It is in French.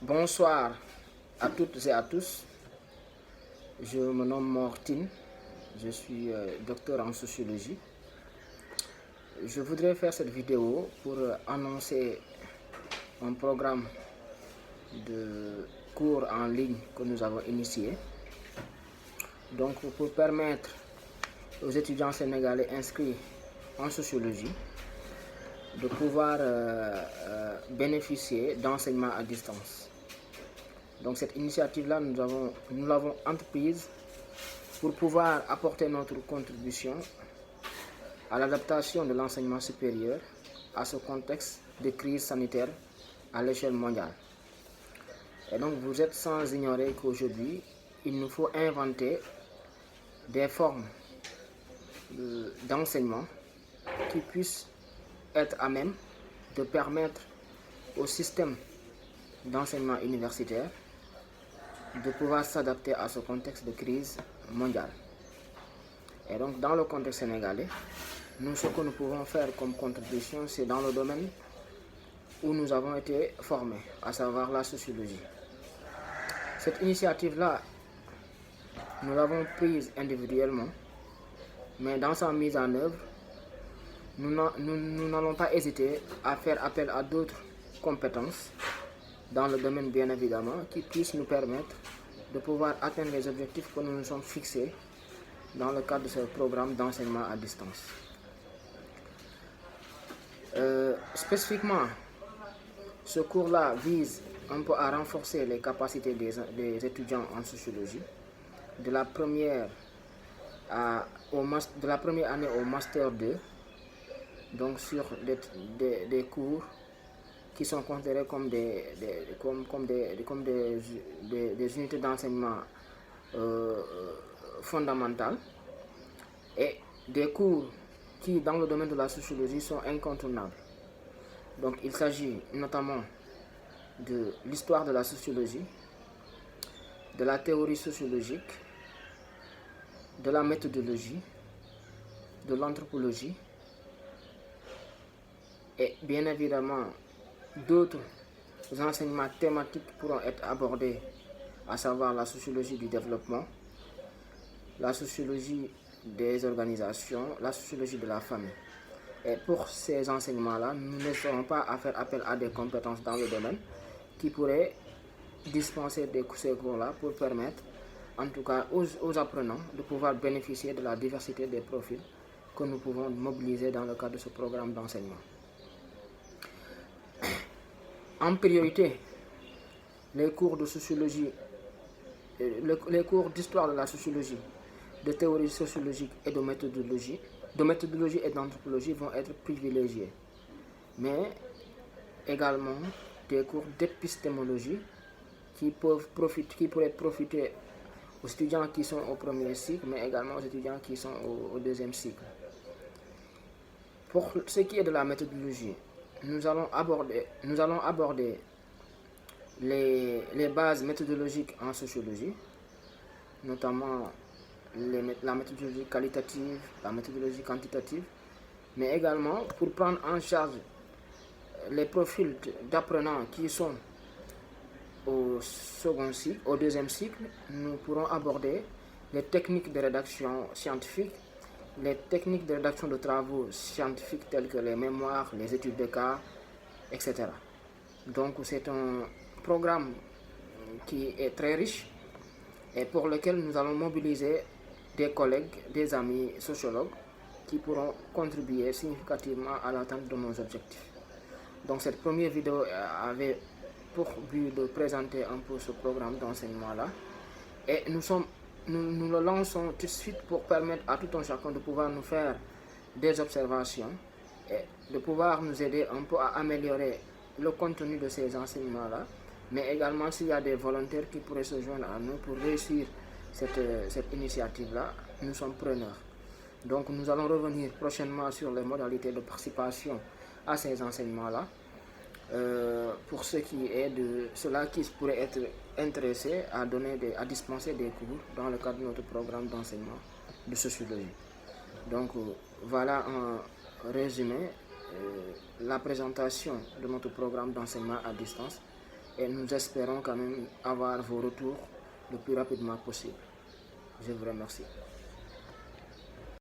Bonsoir à toutes et à tous. Je me nomme Mortine, je suis docteur en sociologie. Je voudrais faire cette vidéo pour annoncer un programme de cours en ligne que nous avons initié. Donc pour permettre aux étudiants sénégalais inscrits en sociologie de pouvoir bénéficier d'enseignements à distance. Donc cette initiative-là, nous l'avons entreprise pour pouvoir apporter notre contribution à l'adaptation de l'enseignement supérieur à ce contexte de crise sanitaire à l'échelle mondiale. Et donc vous êtes sans ignorer qu'aujourd'hui, il nous faut inventer des formes d'enseignement qui puissent être à même de permettre au système d'enseignement universitaire de pouvoir s'adapter à ce contexte de crise mondiale. Et donc dans le contexte sénégalais, ce que nous pouvons faire comme contribution, c'est dans le domaine où nous avons été formés, à savoir la sociologie. Cette initiative-là, nous l'avons prise individuellement, mais dans sa mise en œuvre, nous n'allons pas hésiter à faire appel à d'autres compétences dans le domaine bien évidemment qui puissent nous permettre de pouvoir atteindre les objectifs que nous nous sommes fixés dans le cadre de ce programme d'enseignement à distance. Spécifiquement, ce cours-là vise un peu à renforcer les capacités des étudiants en sociologie de la première année au Master 2, donc sur des cours qui sont considérés comme des unités d'enseignement fondamentales et des cours qui, dans le domaine de la sociologie, sont incontournables. Donc il s'agit notamment de l'histoire de la sociologie, de la théorie sociologique, de la méthodologie, de l'anthropologie et bien évidemment d'autres enseignements thématiques pourront être abordés, à savoir la sociologie du développement, la sociologie des organisations, la sociologie de la famille. Et pour ces enseignements-là, nous ne serons pas à faire appel à des compétences dans le domaine qui pourraient dispenser ces cours-là pour permettre, en tout cas aux apprenants, de pouvoir bénéficier de la diversité des profils que nous pouvons mobiliser dans le cadre de ce programme d'enseignement. En priorité, les cours de sociologie, les cours d'histoire de la sociologie, de théorie sociologique et de méthodologie et d'anthropologie vont être privilégiés. Mais également des cours d'épistémologie qui pourraient profiter aux étudiants qui sont au premier cycle, mais également aux étudiants qui sont au deuxième cycle. Pour ce qui est de la méthodologie, nous allons aborder les bases méthodologiques en sociologie, notamment la méthodologie qualitative, la méthodologie quantitative, mais également pour prendre en charge les profils d'apprenants qui sont au second cycle, au deuxième cycle, nous pourrons aborder les techniques de rédaction scientifique, les techniques de rédaction de travaux scientifiques tels que les mémoires, les études de cas, etc. Donc c'est un programme qui est très riche et pour lequel nous allons mobiliser des collègues, des amis sociologues qui pourront contribuer significativement à l'atteinte de nos objectifs. Donc cette première vidéo avait pour but de présenter un peu ce programme d'enseignement-là et nous le lançons tout de suite pour permettre à tout un chacun de pouvoir nous faire des observations et de pouvoir nous aider un peu à améliorer le contenu de ces enseignements-là, mais également s'il y a des volontaires qui pourraient se joindre à nous pour réussir cette initiative-là, nous sommes preneurs. Donc nous allons revenir prochainement sur les modalités de participation à ces enseignements-là. Pour ce qui est de ceux-là qui pourraient être intéressés à dispenser des cours dans le cadre de notre programme d'enseignement de sociologie. Donc voilà en résumé la présentation de notre programme d'enseignement à distance et nous espérons quand même avoir vos retours le plus rapidement possible. Je vous remercie.